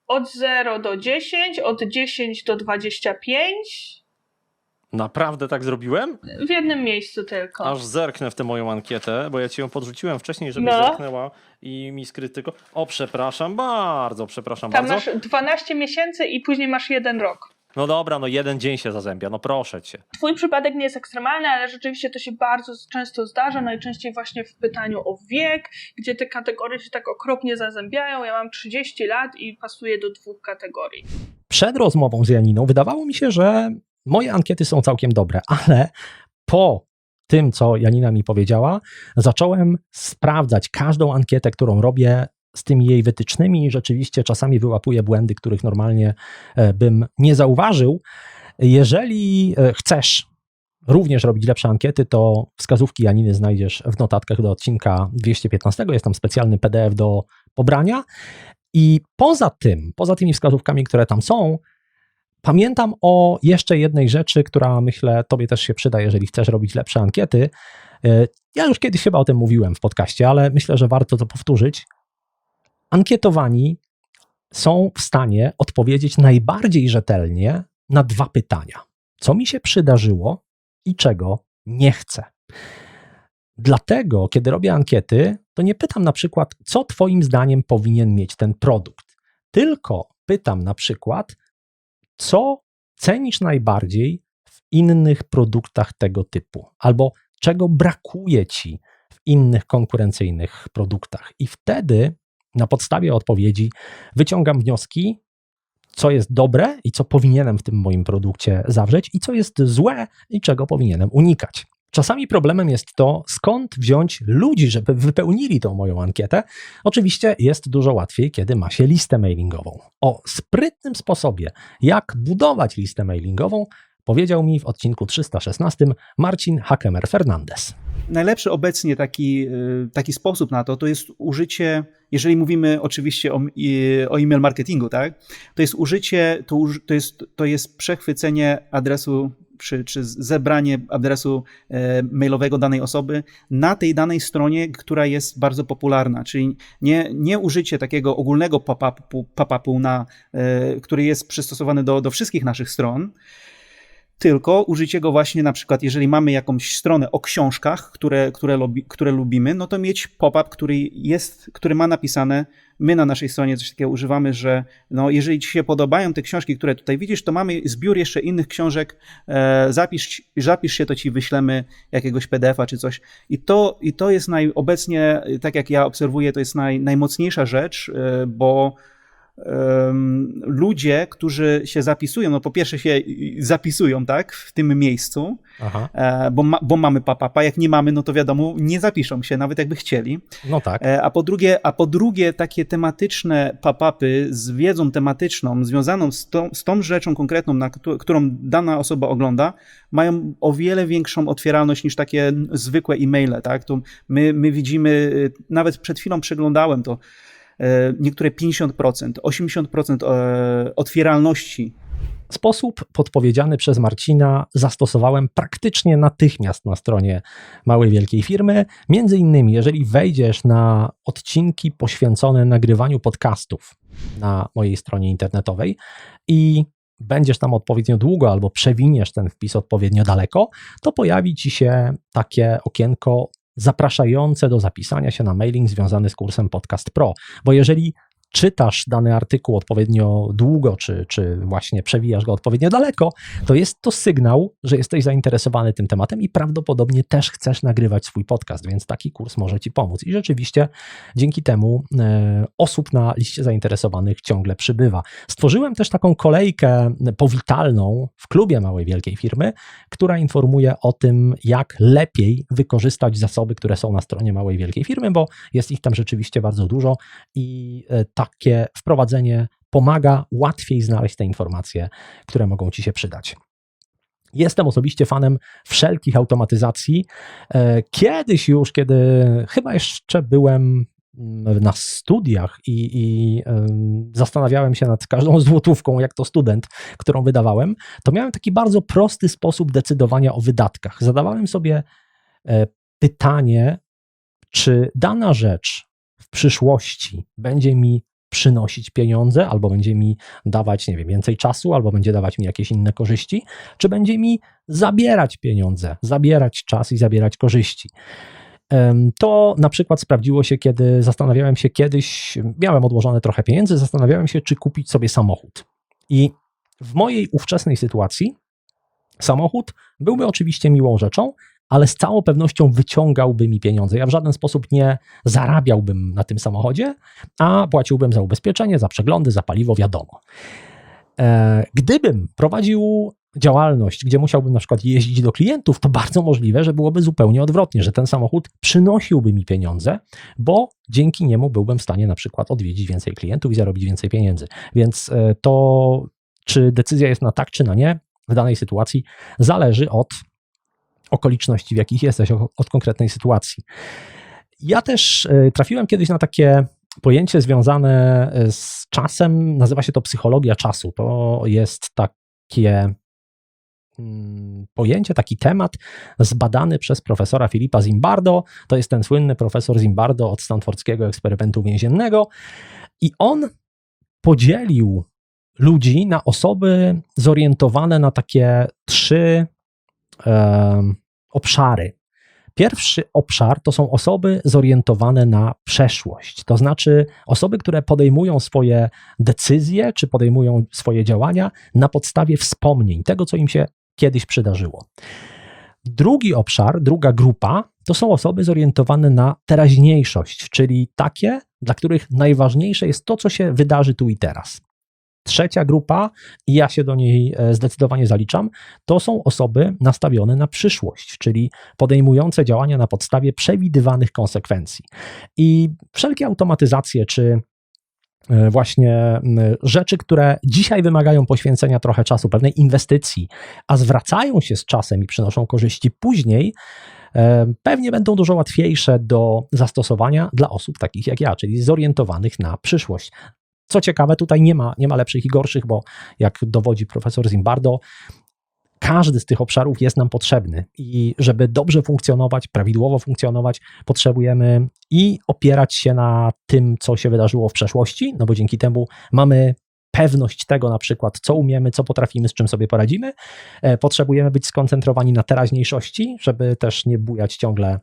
od 0 do 10, od 10 do 25. Naprawdę tak zrobiłem? W jednym miejscu tylko. Aż zerknę w tę moją ankietę, bo ja ci ją podrzuciłem wcześniej, żebyś zerknęła i mi skrytyko. O, przepraszam bardzo. Tam masz 12 miesięcy i później masz 1 rok. No dobra, no 1 dzień się zazębia, no proszę cię. Twój przypadek nie jest ekstremalny, ale rzeczywiście to się bardzo często zdarza, najczęściej właśnie w pytaniu o wiek, gdzie te kategorie się tak okropnie zazębiają. Ja mam 30 lat i pasuję do 2 kategorii. Przed rozmową z Janiną wydawało mi się, że moje ankiety są całkiem dobre, ale po tym, co Janina mi powiedziała, zacząłem sprawdzać każdą ankietę, którą robię z tymi jej wytycznymi i rzeczywiście czasami wyłapuję błędy, których normalnie bym nie zauważył. Jeżeli chcesz również robić lepsze ankiety, to wskazówki Janiny znajdziesz w notatkach do odcinka 215. Jest tam specjalny PDF do pobrania. I poza tymi wskazówkami, które tam są, pamiętam o jeszcze jednej rzeczy, która myślę tobie też się przyda, jeżeli chcesz robić lepsze ankiety. Ja już kiedyś chyba o tym mówiłem w podcaście, ale myślę, że warto to powtórzyć. Ankietowani są w stanie odpowiedzieć najbardziej rzetelnie na 2 pytania. Co mi się przydarzyło i czego nie chcę. Dlatego, kiedy robię ankiety, to nie pytam na przykład, co twoim zdaniem powinien mieć ten produkt, tylko pytam na przykład, co cenisz najbardziej w innych produktach tego typu, albo czego brakuje ci w innych konkurencyjnych produktach. I wtedy na podstawie odpowiedzi wyciągam wnioski, co jest dobre i co powinienem w tym moim produkcie zawrzeć i co jest złe i czego powinienem unikać. Czasami problemem jest to, skąd wziąć ludzi, żeby wypełnili tą moją ankietę. Oczywiście jest dużo łatwiej, kiedy ma się listę mailingową. O sprytnym sposobie, jak budować listę mailingową, powiedział mi w odcinku 316 Marcin Hakemer-Fernandez. Najlepszy obecnie taki sposób na to jest użycie, jeżeli mówimy oczywiście o e-mail marketingu, tak, to jest użycie, to jest przechwycenie adresu czy zebranie adresu mailowego danej osoby na tej danej stronie, która jest bardzo popularna, czyli nie użycie takiego ogólnego pop-upu, który jest przystosowany do wszystkich naszych stron, tylko użycie go właśnie na przykład, jeżeli mamy jakąś stronę o książkach, które lubimy, no to mieć pop-up, który ma napisane my na naszej stronie coś takiego używamy, że no, jeżeli ci się podobają te książki, które tutaj widzisz, to mamy zbiór jeszcze innych książek, zapisz się, to ci wyślemy jakiegoś PDF-a czy coś. I to jest obecnie, tak jak ja obserwuję, to jest najmocniejsza rzecz, bo ludzie, którzy się zapisują, no po pierwsze się zapisują, tak, w tym miejscu, bo mamy pop-upa, jak nie mamy, no to wiadomo, nie zapiszą się, nawet jakby chcieli. No tak. A po drugie takie tematyczne pop-upy z wiedzą tematyczną związaną z tą rzeczą konkretną, którą dana osoba ogląda, mają o wiele większą otwieralność niż takie zwykłe e-maile, tak, to my widzimy, nawet przed chwilą przeglądałem to, niektóre 50%, 80% otwieralności. Sposób podpowiedziany przez Marcina zastosowałem praktycznie natychmiast na stronie Małej Wielkiej Firmy. Między innymi, jeżeli wejdziesz na odcinki poświęcone nagrywaniu podcastów na mojej stronie internetowej i będziesz tam odpowiednio długo albo przewiniesz ten wpis odpowiednio daleko, to pojawi ci się takie okienko zapraszające do zapisania się na mailing związany z kursem Podcast Pro, bo jeżeli czytasz dany artykuł odpowiednio długo, czy właśnie przewijasz go odpowiednio daleko, to jest to sygnał, że jesteś zainteresowany tym tematem i prawdopodobnie też chcesz nagrywać swój podcast, więc taki kurs może ci pomóc. I rzeczywiście dzięki temu osób na liście zainteresowanych ciągle przybywa. Stworzyłem też taką kolejkę powitalną w klubie Małej Wielkiej Firmy, która informuje o tym, jak lepiej wykorzystać zasoby, które są na stronie Małej Wielkiej Firmy, bo jest ich tam rzeczywiście bardzo dużo i takie wprowadzenie pomaga łatwiej znaleźć te informacje, które mogą ci się przydać. Jestem osobiście fanem wszelkich automatyzacji. Kiedyś już, kiedy chyba jeszcze byłem na studiach i zastanawiałem się nad każdą złotówką, jak to student, którą wydawałem, to miałem taki bardzo prosty sposób decydowania o wydatkach. Zadawałem sobie pytanie, czy dana rzecz w przyszłości będzie mi przynosić pieniądze, albo będzie mi dawać, nie wiem, więcej czasu, albo będzie dawać mi jakieś inne korzyści, czy będzie mi zabierać pieniądze, zabierać czas i zabierać korzyści. To na przykład sprawdziło się, kiedy zastanawiałem się kiedyś, miałem odłożone trochę pieniędzy, zastanawiałem się, czy kupić sobie samochód. I w mojej ówczesnej sytuacji samochód byłby oczywiście miłą rzeczą, ale z całą pewnością wyciągałby mi pieniądze. Ja w żaden sposób nie zarabiałbym na tym samochodzie, a płaciłbym za ubezpieczenie, za przeglądy, za paliwo, wiadomo. Gdybym prowadził działalność, gdzie musiałbym na przykład jeździć do klientów, to bardzo możliwe, że byłoby zupełnie odwrotnie, że ten samochód przynosiłby mi pieniądze, bo dzięki niemu byłbym w stanie na przykład odwiedzić więcej klientów i zarobić więcej pieniędzy. Więc to, czy decyzja jest na tak, czy na nie, w danej sytuacji zależy od okoliczności, w jakich jesteś, od konkretnej sytuacji. Ja też trafiłem kiedyś na takie pojęcie związane z czasem, nazywa się to psychologia czasu. To jest takie pojęcie, taki temat zbadany przez profesora Philippa Zimbardo. To jest ten słynny profesor Zimbardo od stanfordzkiego eksperymentu więziennego i on podzielił ludzi na osoby zorientowane na takie 3 obszary. Pierwszy obszar to są osoby zorientowane na przeszłość, to znaczy osoby, które podejmują swoje decyzje, czy podejmują swoje działania na podstawie wspomnień, tego, co im się kiedyś przydarzyło. Drugi obszar, druga grupa, to są osoby zorientowane na teraźniejszość, czyli takie, dla których najważniejsze jest to, co się wydarzy tu i teraz. Trzecia grupa, i ja się do niej zdecydowanie zaliczam, to są osoby nastawione na przyszłość, czyli podejmujące działania na podstawie przewidywanych konsekwencji. I wszelkie automatyzacje, czy właśnie rzeczy, które dzisiaj wymagają poświęcenia trochę czasu, pewnej inwestycji, a zwracają się z czasem i przynoszą korzyści później, pewnie będą dużo łatwiejsze do zastosowania dla osób takich jak ja, czyli zorientowanych na przyszłość. Co ciekawe, tutaj nie ma lepszych i gorszych, bo jak dowodzi profesor Zimbardo, każdy z tych obszarów jest nam potrzebny i żeby dobrze funkcjonować, prawidłowo funkcjonować, potrzebujemy i opierać się na tym, co się wydarzyło w przeszłości, no bo dzięki temu mamy pewność tego na przykład, co umiemy, co potrafimy, z czym sobie poradzimy. Potrzebujemy być skoncentrowani na teraźniejszości, żeby też nie bujać ciągle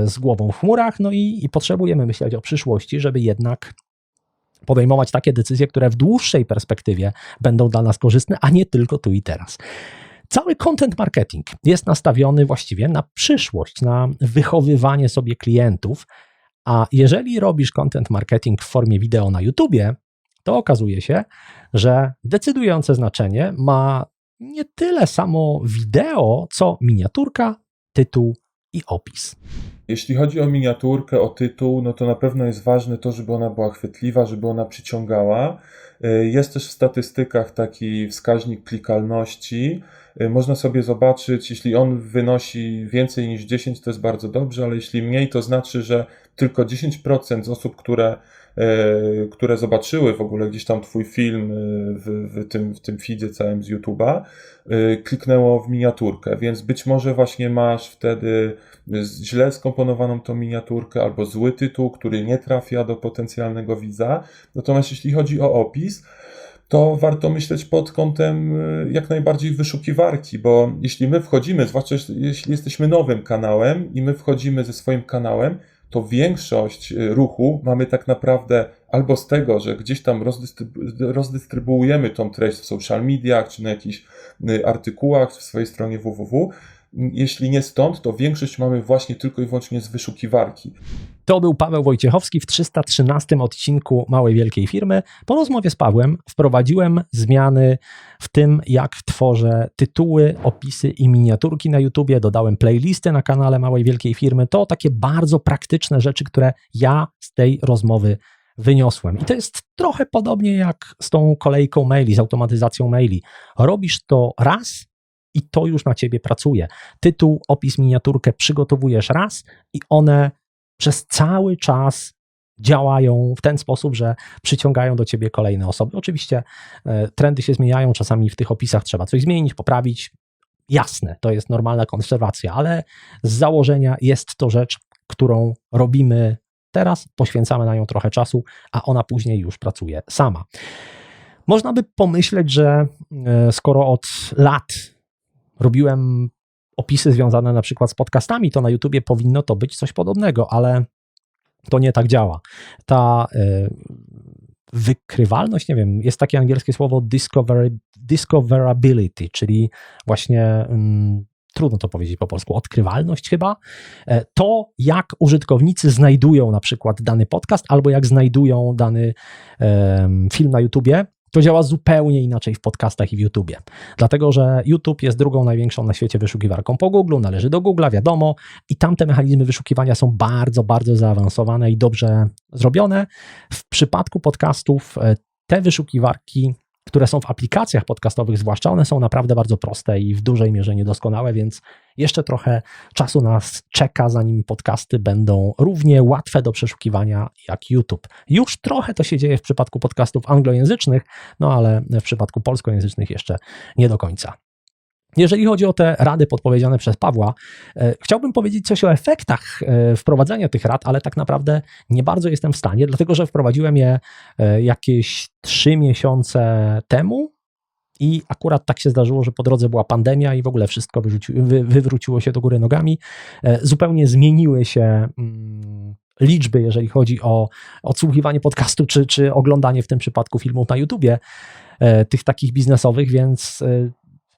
z głową w chmurach, no i potrzebujemy myśleć o przyszłości, żeby jednak podejmować takie decyzje, które w dłuższej perspektywie będą dla nas korzystne, a nie tylko tu i teraz. Cały content marketing jest nastawiony właściwie na przyszłość, na wychowywanie sobie klientów, a jeżeli robisz content marketing w formie wideo na YouTubie, to okazuje się, że decydujące znaczenie ma nie tyle samo wideo, co miniaturka, tytuł i opis. Jeśli chodzi o miniaturkę, o tytuł, no to na pewno jest ważne to, żeby ona była chwytliwa, żeby ona przyciągała. Jest też w statystykach taki wskaźnik klikalności. Można sobie zobaczyć, jeśli on wynosi więcej niż 10, to jest bardzo dobrze, ale jeśli mniej, to znaczy, że tylko 10% z osób, które zobaczyły w ogóle gdzieś tam twój film w tym feedzie całym z YouTube'a, kliknęło w miniaturkę, więc być może właśnie masz wtedy źle skomponowaną tą miniaturkę albo zły tytuł, który nie trafia do potencjalnego widza. Natomiast jeśli chodzi o opis, to warto myśleć pod kątem jak najbardziej wyszukiwarki, bo jeśli my wchodzimy, zwłaszcza jeśli jesteśmy nowym kanałem i my wchodzimy ze swoim kanałem, to większość ruchu mamy tak naprawdę albo z tego, że gdzieś tam rozdystrybuujemy tą treść w social mediach, czy na jakichś artykułach, w swojej stronie www. Jeśli nie stąd, to większość mamy właśnie tylko i wyłącznie z wyszukiwarki. To był Paweł Wojciechowski w 313 odcinku Małej Wielkiej Firmy. Po rozmowie z Pawłem wprowadziłem zmiany w tym, jak tworzę tytuły, opisy i miniaturki na YouTubie. Dodałem playlisty na kanale Małej Wielkiej Firmy. To takie bardzo praktyczne rzeczy, które ja z tej rozmowy wyniosłem. I to jest trochę podobnie jak z tą kolejką maili, z automatyzacją maili. Robisz to raz i to już na ciebie pracuje. Tytuł, opis, miniaturkę przygotowujesz raz i one przez cały czas działają w ten sposób, że przyciągają do ciebie kolejne osoby. Oczywiście trendy się zmieniają, czasami w tych opisach trzeba coś zmienić, poprawić. Jasne, to jest normalna konserwacja, ale z założenia jest to rzecz, którą robimy teraz, poświęcamy na nią trochę czasu, a ona później już pracuje sama. Można by pomyśleć, że skoro od lat robiłem opisy związane na przykład z podcastami, to na YouTubie powinno to być coś podobnego, ale to nie tak działa. Ta wykrywalność, nie wiem, jest takie angielskie słowo discoverability, czyli właśnie trudno to powiedzieć po polsku, odkrywalność chyba. To, jak użytkownicy znajdują na przykład dany podcast albo jak znajdują dany film na YouTubie, to działa zupełnie inaczej w podcastach i w YouTubie. Dlatego, że YouTube jest drugą największą na świecie wyszukiwarką po Google, należy do Google'a, wiadomo, i tamte mechanizmy wyszukiwania są bardzo, bardzo zaawansowane i dobrze zrobione. W przypadku podcastów te wyszukiwarki, które są w aplikacjach podcastowych zwłaszcza, one są naprawdę bardzo proste i w dużej mierze niedoskonałe, więc jeszcze trochę czasu nas czeka, zanim podcasty będą równie łatwe do przeszukiwania jak YouTube. Już trochę to się dzieje w przypadku podcastów anglojęzycznych, no ale w przypadku polskojęzycznych jeszcze nie do końca. Jeżeli chodzi o te rady podpowiedziane przez Pawła, chciałbym powiedzieć coś o efektach wprowadzania tych rad, ale tak naprawdę nie bardzo jestem w stanie, dlatego że wprowadziłem je jakieś 3 miesiące temu i akurat tak się zdarzyło, że po drodze była pandemia i w ogóle wszystko wywróciło się do góry nogami. Zupełnie zmieniły się liczby, jeżeli chodzi o odsłuchiwanie podcastu, czy oglądanie w tym przypadku filmów na YouTubie, tych takich biznesowych, więc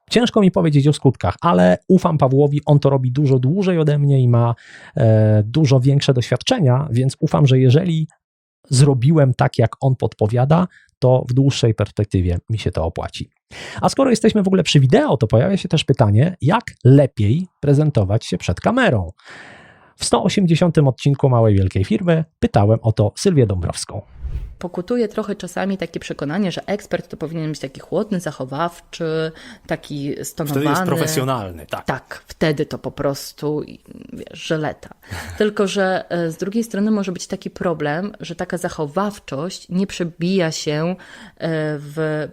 ciężko mi powiedzieć o skutkach, ale ufam Pawłowi, on to robi dużo dłużej ode mnie i ma dużo większe doświadczenia, więc ufam, że jeżeli zrobiłem tak, jak on podpowiada, to w dłuższej perspektywie mi się to opłaci. A skoro jesteśmy w ogóle przy wideo, to pojawia się też pytanie, jak lepiej prezentować się przed kamerą. W 180. odcinku Małej Wielkiej Firmy pytałem o to Sylwię Dąbrowską. Pokutuje trochę czasami takie przekonanie, że ekspert to powinien być taki chłodny, zachowawczy, taki stonowany. Wtedy jest profesjonalny, tak. Tak, wtedy to po prostu, wiesz, żeleta. Tylko, że z drugiej strony może być taki problem, że taka zachowawczość nie przebija się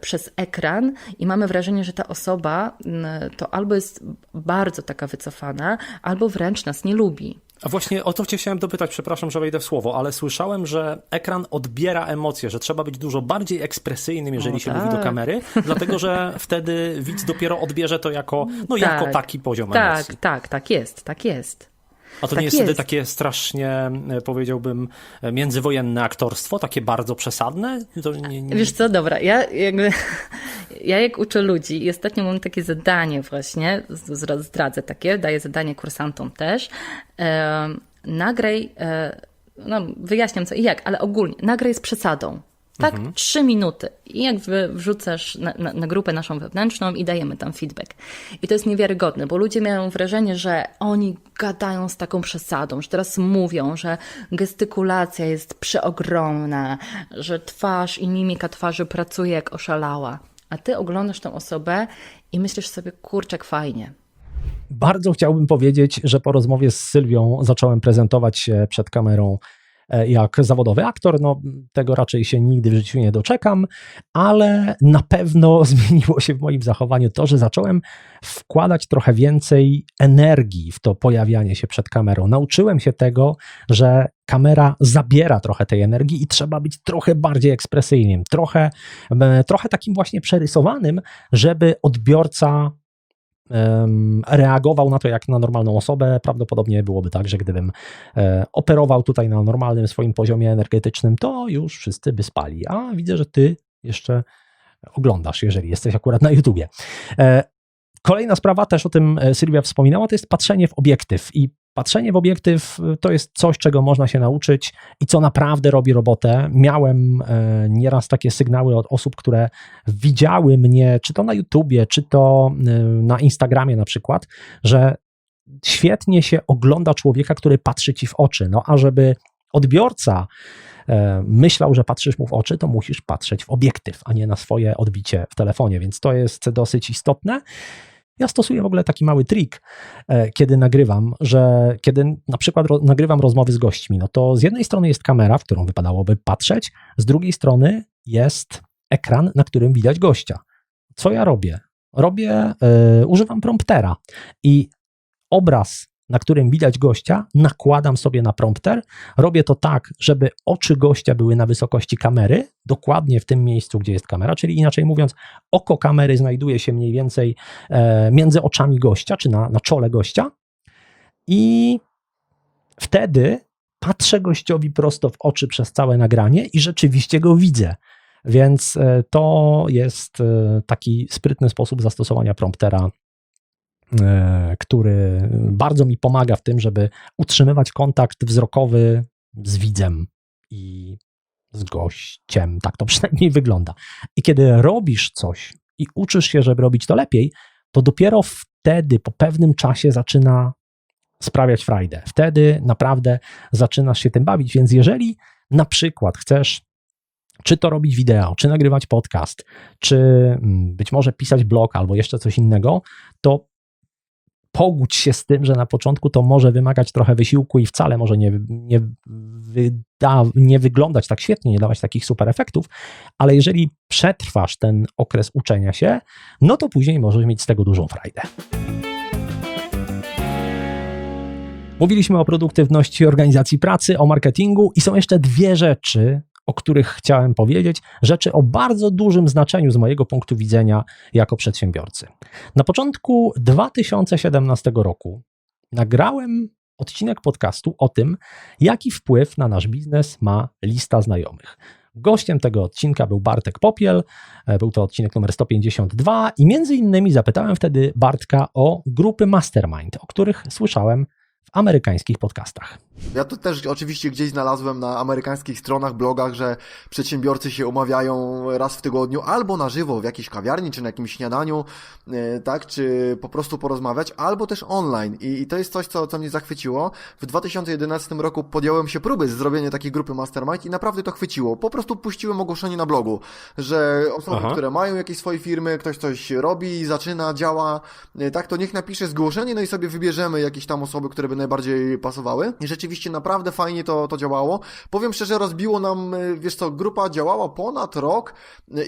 przez ekran i mamy wrażenie, że ta osoba to albo jest bardzo taka wycofana, albo wręcz nas nie lubi. A właśnie o to cię chciałem dopytać, przepraszam, że wejdę w słowo, ale słyszałem, że ekran odbiera emocje, że trzeba być dużo bardziej ekspresyjnym, jeżeli się mówi do kamery, dlatego że wtedy widz dopiero odbierze to jako, jako taki poziom emocji. Tak jest. A to Tak nie jest wtedy jest. takie strasznie, powiedziałbym, międzywojenne aktorstwo, takie bardzo przesadne? To nie... Wiesz co, dobra, ja jak uczę ludzi i ostatnio mam takie zadanie właśnie, zdradzę takie, daję zadanie kursantom też, nagraj, no wyjaśniam co i jak, ale ogólnie, nagraj z przesadą. Tak, 3 minuty. I jak wrzucasz na grupę naszą wewnętrzną i dajemy tam feedback. I to jest niewiarygodne, bo ludzie mają wrażenie, że oni gadają z taką przesadą, że teraz mówią, że gestykulacja jest przeogromna, że twarz i mimika twarzy pracuje jak oszalała. A ty oglądasz tę osobę i myślisz sobie, kurczak, fajnie. Bardzo chciałbym powiedzieć, że po rozmowie z Sylwią zacząłem prezentować się przed kamerą jak zawodowy aktor. No, tego raczej się nigdy w życiu nie doczekam, ale na pewno zmieniło się w moim zachowaniu to, że zacząłem wkładać trochę więcej energii w to pojawianie się przed kamerą. Nauczyłem się tego, że kamera zabiera trochę tej energii i trzeba być trochę bardziej ekspresyjnym, trochę takim właśnie przerysowanym, żeby odbiorca reagował na to jak na normalną osobę. Prawdopodobnie byłoby tak, że gdybym operował tutaj na normalnym swoim poziomie energetycznym, to już wszyscy by spali. A widzę, że ty jeszcze oglądasz, jeżeli jesteś akurat na YouTubie. Kolejna sprawa, też o tym Sylwia wspominała, to jest patrzenie w obiektyw. I patrzenie w obiektyw to jest coś, czego można się nauczyć i co naprawdę robi robotę. Miałem nieraz takie sygnały od osób, które widziały mnie, czy to na YouTubie, czy to na Instagramie na przykład, że świetnie się ogląda człowieka, który patrzy ci w oczy. No a żeby odbiorca myślał, że patrzysz mu w oczy, to musisz patrzeć w obiektyw, a nie na swoje odbicie w telefonie, więc to jest dosyć istotne. Ja stosuję w ogóle taki mały trik, kiedy nagrywam, że kiedy na przykład nagrywam rozmowy z gośćmi, no to z jednej strony jest kamera, w którą wypadałoby patrzeć, z drugiej strony jest ekran, na którym widać gościa. Co ja robię? Używam promptera i obraz, na którym widać gościa, nakładam sobie na prompter. Robię to tak, żeby oczy gościa były na wysokości kamery, dokładnie w tym miejscu, gdzie jest kamera, czyli inaczej mówiąc, oko kamery znajduje się mniej więcej między oczami gościa, czy na czole gościa i wtedy patrzę gościowi prosto w oczy przez całe nagranie i rzeczywiście go widzę. Więc to jest taki sprytny sposób zastosowania promptera, który bardzo mi pomaga w tym, żeby utrzymywać kontakt wzrokowy z widzem i z gościem. Tak to przynajmniej wygląda. I kiedy robisz coś i uczysz się, żeby robić to lepiej, to dopiero wtedy, po pewnym czasie zaczyna sprawiać frajdę. Wtedy naprawdę zaczynasz się tym bawić. Więc jeżeli na przykład chcesz czy to robić wideo, czy nagrywać podcast, czy być może pisać blog albo jeszcze coś innego, to pogódź się z tym, że na początku to może wymagać trochę wysiłku i wcale może nie wyglądać tak świetnie, nie dawać takich super efektów, ale jeżeli przetrwasz ten okres uczenia się, no to później możesz mieć z tego dużą frajdę. Mówiliśmy o produktywności organizacji pracy, o marketingu i są jeszcze dwie rzeczy, o których chciałem powiedzieć, rzeczy o bardzo dużym znaczeniu z mojego punktu widzenia jako przedsiębiorcy. Na początku 2017 roku nagrałem odcinek podcastu o tym, jaki wpływ na nasz biznes ma lista znajomych. Gościem tego odcinka był Bartek Popiel, był to odcinek numer 152 i między innymi zapytałem wtedy Bartka o grupy Mastermind, o których słyszałem w amerykańskich podcastach. Ja to też oczywiście gdzieś znalazłem na amerykańskich stronach, blogach, że przedsiębiorcy się umawiają raz w tygodniu albo na żywo w jakiejś kawiarni, czy na jakimś śniadaniu, tak, czy po prostu porozmawiać, albo też online. I to jest coś, co mnie zachwyciło. W 2011 roku podjąłem się próby zrobienia takiej grupy Mastermind i naprawdę to chwyciło. Po prostu puściłem ogłoszenie na blogu, że osoby, które mają jakieś swoje firmy, ktoś coś robi, zaczyna, działa, tak, to niech napisze zgłoszenie, no i sobie wybierzemy jakieś tam osoby, które by najbardziej pasowały. I rzeczywiście naprawdę fajnie to działało. Powiem szczerze, rozbiło nam, wiesz co, grupa działała ponad rok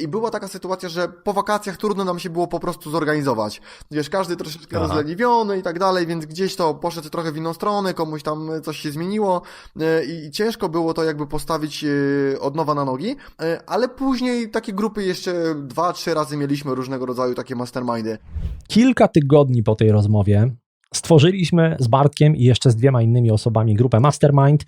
i była taka sytuacja, że po wakacjach trudno nam się było po prostu zorganizować. Wiesz, każdy troszeczkę rozleniwiony i tak dalej, więc gdzieś to poszedł trochę w inną stronę, komuś tam coś się zmieniło i ciężko było to jakby postawić od nowa na nogi, ale później takie grupy jeszcze 2-3 razy mieliśmy różnego rodzaju takie mastermindy. Kilka tygodni po tej rozmowie Stworzyliśmy z Bartkiem i jeszcze z 2 innymi osobami grupę Mastermind.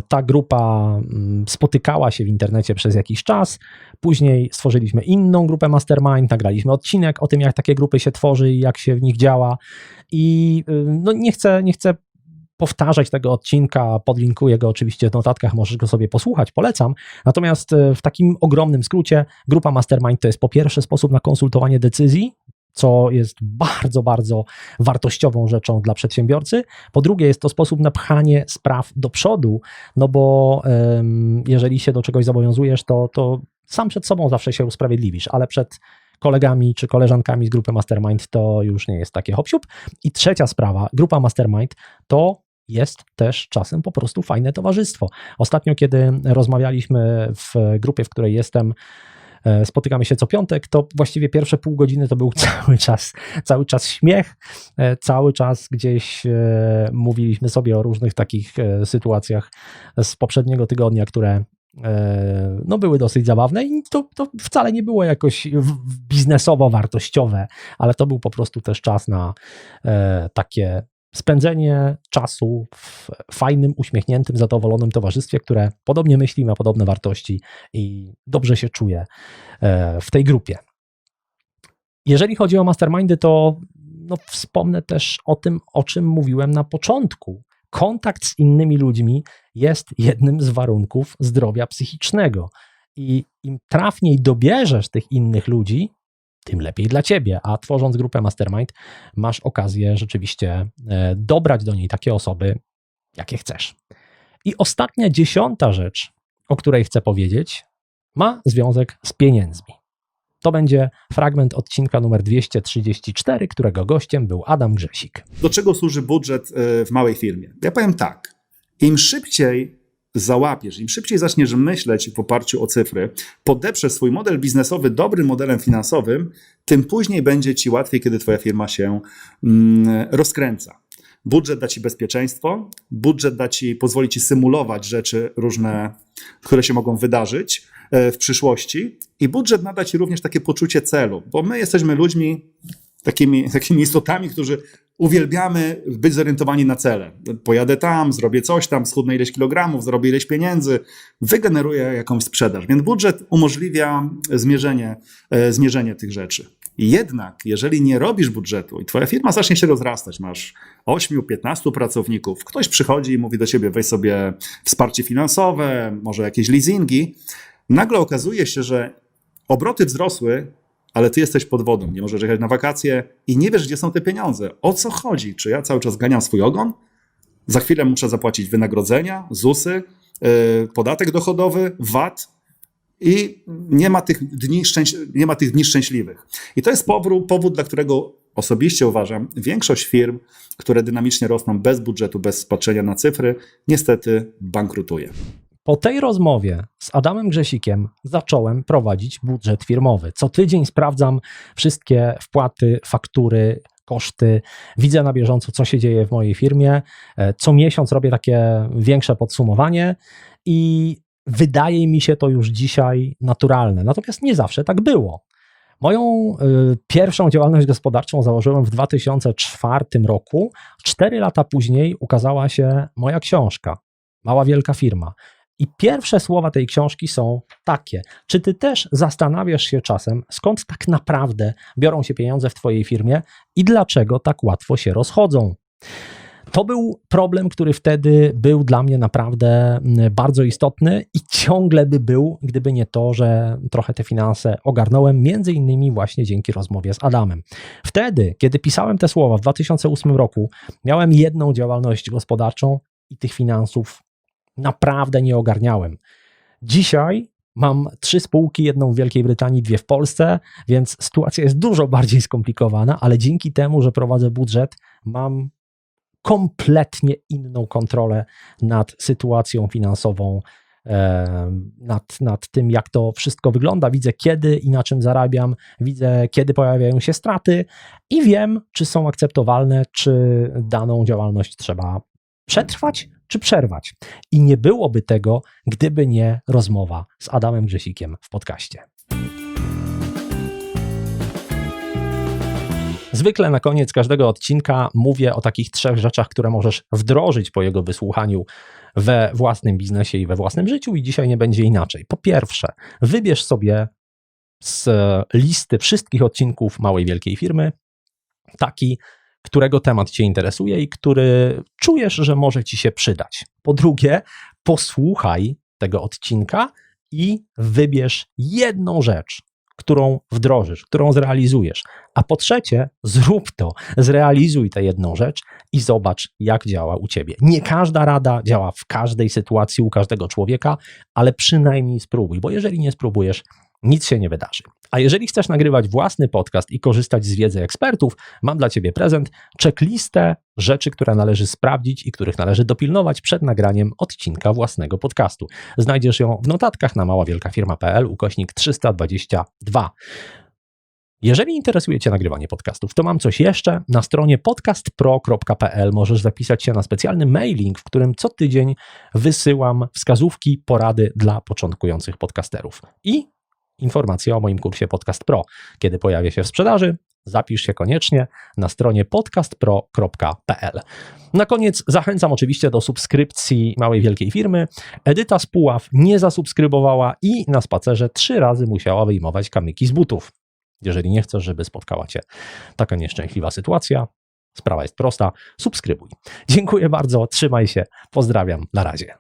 Ta grupa spotykała się w internecie przez jakiś czas. Później stworzyliśmy inną grupę Mastermind, nagraliśmy odcinek o tym, jak takie grupy się tworzy i jak się w nich działa. I no nie chcę powtarzać tego odcinka, podlinkuję go oczywiście w notatkach, możesz go sobie posłuchać, polecam. Natomiast w takim ogromnym skrócie grupa Mastermind to jest po pierwsze sposób na konsultowanie decyzji, co jest bardzo, bardzo wartościową rzeczą dla przedsiębiorcy. Po drugie jest to sposób na pchanie spraw do przodu, no bo jeżeli się do czegoś zobowiązujesz, to sam przed sobą zawsze się usprawiedliwisz, ale przed kolegami czy koleżankami z grupy Mastermind to już nie jest takie hop-siup. I trzecia sprawa, grupa Mastermind to jest też czasem po prostu fajne towarzystwo. Ostatnio, kiedy rozmawialiśmy w grupie, w której jestem, spotykamy się co piątek, to właściwie pierwsze pół godziny to był cały czas śmiech, cały czas gdzieś mówiliśmy sobie o różnych takich sytuacjach z poprzedniego tygodnia, które no, były dosyć zabawne i to wcale nie było jakoś biznesowo wartościowe, ale to był po prostu też czas na takie spędzenie czasu w fajnym, uśmiechniętym, zadowolonym towarzystwie, które podobnie myśli, ma podobne wartości i dobrze się czuje w tej grupie. Jeżeli chodzi o mastermindy, to no, wspomnę też o tym, o czym mówiłem na początku. Kontakt z innymi ludźmi jest jednym z warunków zdrowia psychicznego i im trafniej dobierzesz tych innych ludzi, tym lepiej dla ciebie, a tworząc grupę Mastermind masz okazję rzeczywiście dobrać do niej takie osoby, jakie chcesz. I ostatnia 10. rzecz, o której chcę powiedzieć, ma związek z pieniędzmi. To będzie fragment odcinka numer 234, którego gościem był Adam Grzesik. Do czego służy budżet w małej firmie? Ja powiem tak, im szybciej załapiesz, im szybciej zaczniesz myśleć w oparciu o cyfry, podeprzesz swój model biznesowy dobrym modelem finansowym, tym później będzie ci łatwiej, kiedy twoja firma się rozkręca. Budżet da ci bezpieczeństwo, budżet pozwoli ci symulować rzeczy różne, które się mogą wydarzyć w przyszłości i budżet nada ci również takie poczucie celu, bo my jesteśmy ludźmi, takimi istotami, którzy uwielbiamy być zorientowani na cele. Pojadę tam, zrobię coś tam, schudnę ileś kilogramów, zarobię ileś pieniędzy, wygeneruję jakąś sprzedaż. Więc budżet umożliwia zmierzenie tych rzeczy. Jednak, jeżeli nie robisz budżetu i twoja firma zacznie się rozrastać, masz 8-15 pracowników, ktoś przychodzi i mówi do ciebie, weź sobie wsparcie finansowe, może jakieś leasingi, nagle okazuje się, że obroty wzrosły, ale ty jesteś pod wodą, nie możesz jechać na wakacje i nie wiesz, gdzie są te pieniądze. O co chodzi? Czy ja cały czas ganiam swój ogon? Za chwilę muszę zapłacić wynagrodzenia, ZUS-y, podatek dochodowy, VAT i nie ma tych dni szczęśliwych. I to jest powód, dla którego osobiście uważam, większość firm, które dynamicznie rosną bez budżetu, bez patrzenia na cyfry, niestety bankrutuje. Po tej rozmowie z Adamem Grzesikiem zacząłem prowadzić budżet firmowy. Co tydzień sprawdzam wszystkie wpłaty, faktury, koszty, widzę na bieżąco, co się dzieje w mojej firmie. Co miesiąc robię takie większe podsumowanie i wydaje mi się to już dzisiaj naturalne. Natomiast nie zawsze tak było. Moją pierwszą działalność gospodarczą założyłem w 2004 roku. 4 lata później ukazała się moja książka Mała Wielka Firma. I pierwsze słowa tej książki są takie. Czy ty też zastanawiasz się czasem, skąd tak naprawdę biorą się pieniądze w twojej firmie i dlaczego tak łatwo się rozchodzą? To był problem, który wtedy był dla mnie naprawdę bardzo istotny i ciągle by był, gdyby nie to, że trochę te finanse ogarnąłem, między innymi właśnie dzięki rozmowie z Adamem. Wtedy, kiedy pisałem te słowa w 2008 roku, miałem jedną działalność gospodarczą i tych finansów naprawdę nie ogarniałem. Dzisiaj mam 3 spółki, jedną w Wielkiej Brytanii, 2 w Polsce, więc sytuacja jest dużo bardziej skomplikowana, ale dzięki temu, że prowadzę budżet, mam kompletnie inną kontrolę nad sytuacją finansową, nad tym, jak to wszystko wygląda. Widzę, kiedy i na czym zarabiam, widzę, kiedy pojawiają się straty i wiem, czy są akceptowalne, czy daną działalność trzeba przetrwać, czy przerwać. I nie byłoby tego, gdyby nie rozmowa z Adamem Grzesikiem w podcaście. Z Zwykle na koniec każdego odcinka mówię o takich 3 rzeczach, które możesz wdrożyć po jego wysłuchaniu we własnym biznesie i we własnym życiu i dzisiaj nie będzie inaczej. Po pierwsze, wybierz sobie z listy wszystkich odcinków Małej Wielkiej Firmy taki, którego temat Cię interesuje i który czujesz, że może Ci się przydać. Po drugie, posłuchaj tego odcinka i wybierz jedną rzecz, którą wdrożysz, którą zrealizujesz. A po trzecie, zrób to, zrealizuj tę jedną rzecz i zobacz, jak działa u Ciebie. Nie każda rada działa w każdej sytuacji u każdego człowieka, ale przynajmniej spróbuj, bo jeżeli nie spróbujesz, nic się nie wydarzy. A jeżeli chcesz nagrywać własny podcast i korzystać z wiedzy ekspertów, mam dla Ciebie prezent, checklistę rzeczy, które należy sprawdzić i których należy dopilnować przed nagraniem odcinka własnego podcastu. Znajdziesz ją w notatkach na maławielkafirma.pl/322. Jeżeli interesuje Cię nagrywanie podcastów, to mam coś jeszcze. Na stronie podcastpro.pl możesz zapisać się na specjalny mailing, w którym co tydzień wysyłam wskazówki, porady dla początkujących podcasterów. I informacje o moim kursie Podcast Pro. Kiedy pojawia się w sprzedaży, zapisz się koniecznie na stronie podcastpro.pl. Na koniec zachęcam oczywiście do subskrypcji Małej Wielkiej Firmy. Edyta z Puław nie zasubskrybowała i na spacerze 3 razy musiała wyjmować kamyki z butów. Jeżeli nie chcesz, żeby spotkała Cię taka nieszczęśliwa sytuacja, sprawa jest prosta, subskrybuj. Dziękuję bardzo, trzymaj się, pozdrawiam, na razie.